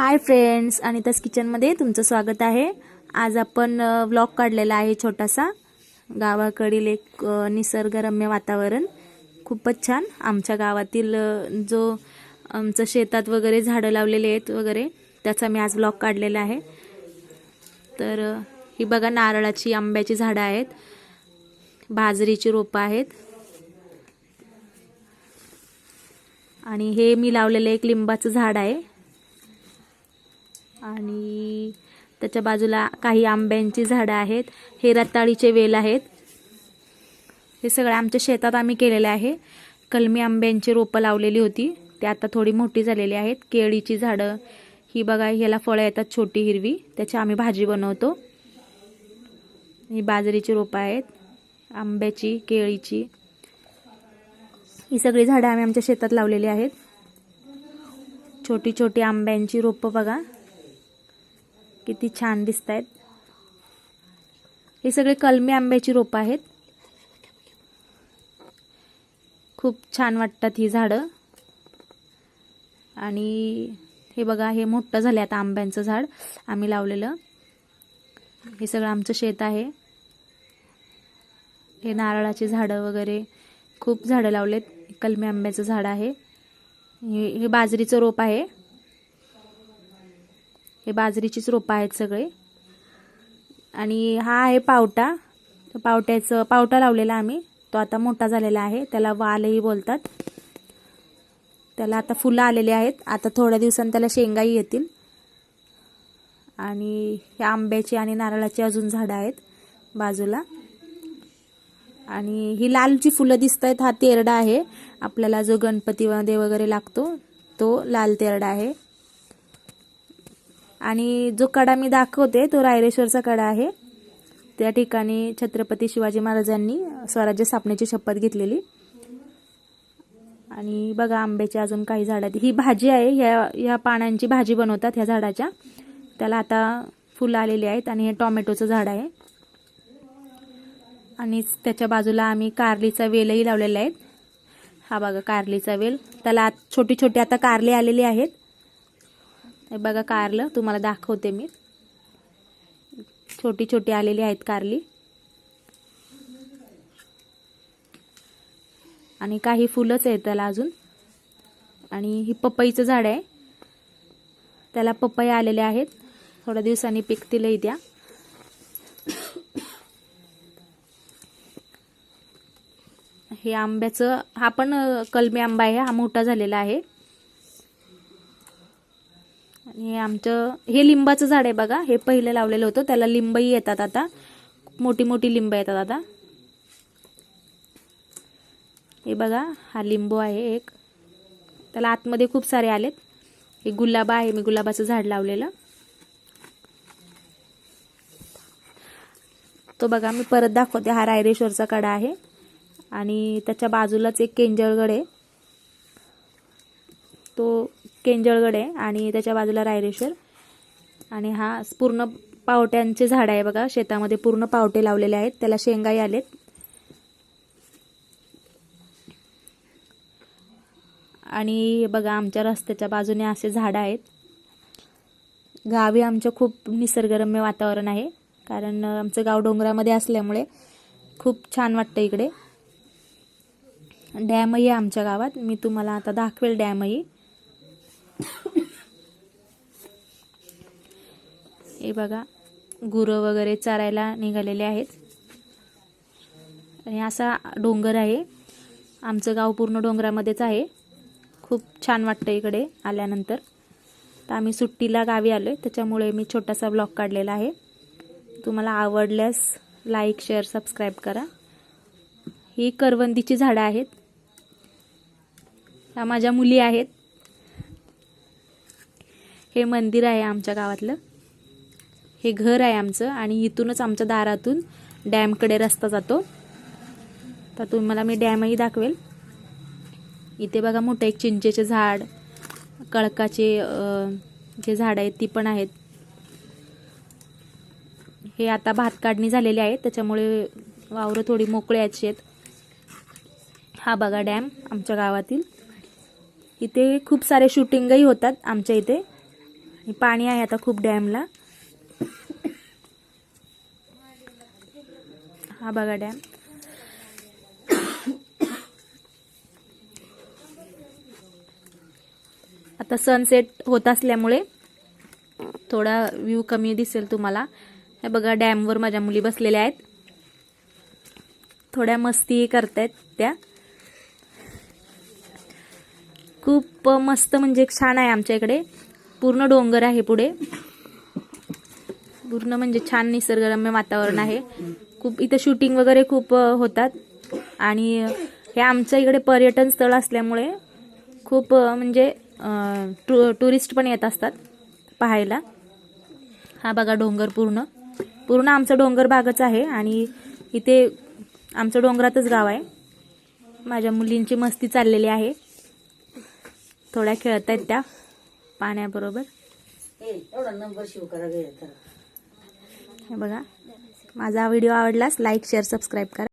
Hi friends, अनिता's किचनमध्ये तुमचं स्वागत आहे। आज आपण व्लॉग काढलेला आहे छोटासा। गावाकडील एक निसर्गरम्य वातावरण खूपच छान। आमच्या गावातील जो आमच्या शेतात वगैरे झाडं लावलेले आहेत वगैरे त्याचा मी आज व्लॉग काढलेला आहे। तर ही बघा नारळाची आंब्याची झाडं आहेत, बाजरीची रोपं आहेत आणि हे मी लावलेले एक लिंबाचं झाड आहे आणि त्याच्या बाजूला काही आंब्यांची झाडं आहेत। हे रताळीचे वेल आहेत। हे सगळं आमच्या शेतात आम्ही केलेले आहे। कलमी आंब्यांची रोपं लावलेली होती, ते आता थोडी मोठी झालेली आहेत। केळीची झाडं ही बघा, ह्याला फळं येतात छोटी हिरवी, त्याची आम्ही भाजी बनवतो। ही बाजरीची रोपं आहेत, आंब्याची, केळीची, ही सगळी झाडं आम्ही आमच्या शेतात लावलेली आहेत। छोटी छोटी आंब्यांची रोपं बघा किती छान दिसतायत। हे सगळे कलमी आंब्याची रोपं आहेत। खूप छान वाटतात ही झाडं। आणि हे बघा, हे मोठं झालं आता आंब्यांचं झाड आम्ही लावलेलं। हे सगळं आमचं शेत आहे। हे नारळाची झाडं वगैरे खूप झाडं लावलेत। कलमी आंब्याचं झाड आहे। हे बाजरीचं रोप आहे। हे बाजरीचीच रोपं आहेत सगळे। आणि हा आहे पावटा। पावटा लावलेला आम्ही, तो आता मोठा झालेला आहे। त्याला वालही बोलतात। त्याला आता फुलं आलेली आहेत, आता थोड्या दिवसांनी त्याला शेंगाही येतील। आणि हे आंब्याची आणि नारळाची अजून झाडं आहेत बाजूला। आणि ही लालची फुलं दिसत आहेत, हा तेरडा आहे। आपल्याला जो गणपतीमध्ये वगैरे लागतो तो लाल तेरडा आहे। आणि जो कडा मी दाखवते तो रायरेश्वरचा कडा आहे। त्या ठिकाणी छत्रपती शिवाजी महाराजांनी स्वराज्य स्थापनेची शपथ घेतलेली। आणि बघा आंब्याची अजून काही झाडं आहेत। ही भाजी आहे, ह्या पानांची भाजी बनवतात ह्या झाडाच्या। त्याला आता फुलं आलेली आहेत। आणि हे टोमॅटोचं झाड आहे। आणि त्याच्या बाजूला आम्ही कारलीचा वेलही लावलेला आहे। हा बघा कारलीचा वेल, त्याला छोटी छोटी आता कारले आलेली आहेत। हे बघा कारलं तुम्हाला दाखवते मी, छोटी छोटी आलेली आहेत कारली। आणि काही फुलंच आहेत त्याला अजून। आणि ही पपईचं झाड आहे, त्याला पपई आलेले आहेत, थोड्या दिवसांनी पिकतीलही त्या। हे आंब्याचं, हा पण कलमी आंबा आहे, हा मोठा झालेला आहे। आणि हे लिंबाचं झाड आहे बघा, हे पहिलं लावलेलं होतं, त्याला लिंबही येतात आता, मोठी मोठी लिंब येतात आता। हे बघा हा लिंबू आहे एक, त्याला आतमध्ये खूप सारे आलेत। हे गुलाब आहे, मी गुलाबाचं झाड लावलेलं। तो बघा मी परत दाखवते, हा रायरेश्वरचा कडा आहे। आणि त्याच्या बाजूलाच एक केंजळगड आहे, तो केंजळगड आहे। आणि त्याच्या बाजूला रायरेश्वर। आणि हा पूर्ण पावट्यांचे झाड आहे बघा, शेतामध्ये पूर्ण पावटे लावलेले आहेत, त्याला शेंगाही आलेत। आणि बघा आमच्या रस्त्याच्या बाजूने असे झाडं आहेत। गावी आमच्या खूप निसर्गरम्य वातावरण आहे, कारण आमचं गाव डोंगरामध्ये असल्यामुळे खूप छान वाटतं इकडे। डॅमही आहे आमच्या गावात, मी तुम्हाला आता दाखवेल डॅमही। हे बघा गुरं वगैरे चरायला निघालेले आहेत। आणि असा डोंगर आहे, आमचं गाव पूर्ण डोंगरामध्येच आहे। खूप छान वाटतं इकडे आल्यानंतर। तर आम्ही सुट्टीला गावी आलोय, त्याच्यामुळे मी छोटासा व्लॉग काढलेला आहे। तुम्हाला आवडल्यास लाईक, शेअर, सबस्क्राईब करा। ही करवंदीची झाडं आहेत, ह्या माझ्या मुली आहेत। हे मंदिर आहे आमच्या गावातलं, हे घर आहे आमचं। आणि इथूनच आमच्या दारातून डॅमकडे रस्ता जातो, तर तुम्हाला मी डॅमही दाखवेल। इथे बघा मोठं एक चिंचेचे झाड, कळकाचे जे झाड आहेत ती पण आहेत। हे आता भात काढणी झालेली आहे, त्याच्यामुळे वावरं थोडी मोकळे आहेत शेत। हा बघा डॅम आमच्या गावातील, इथे खूप सारे शूटिंगही होतात आमच्या इथे। पाणी आहे आता खूप डॅमला. हा बघा डॅम. आता सनसेट होत असल्यामुळे थोडा व्ह्यू कमी दिसेल तुम्हाला. हे बघा डॅमवर माझ्या मुली बसलेल्या आहेत, थोड्या मस्ती करतायत त्या. खूप मस्त म्हणजे छान आहे आमच्या इकडे. पूर्ण डोंगर आहे पुढे, पूर्ण म्हणजे छान निसर्गरम्य वातावरण आहे. खूप इथे शूटिंग वगैरे खूप होतात आणि हे आमच्या इकडे पर्यटन स्थळ असल्यामुळे खूप म्हणजे टुरिस्ट पण येत असतात पाहायला. हा बघा डोंगर पूर्ण पूर्ण आमचं डोंगर भागच आहे आणि इथे आमचं डोंगरातच गाव आहे. माझ्या मुलींची मस्ती चाललेली आहे, थोड्या खेळत आहेत त्या पाण्याबरोबर. हे बघा, माझा व्हिडिओ आवडलास लाईक शेअर सबस्क्राईब करा.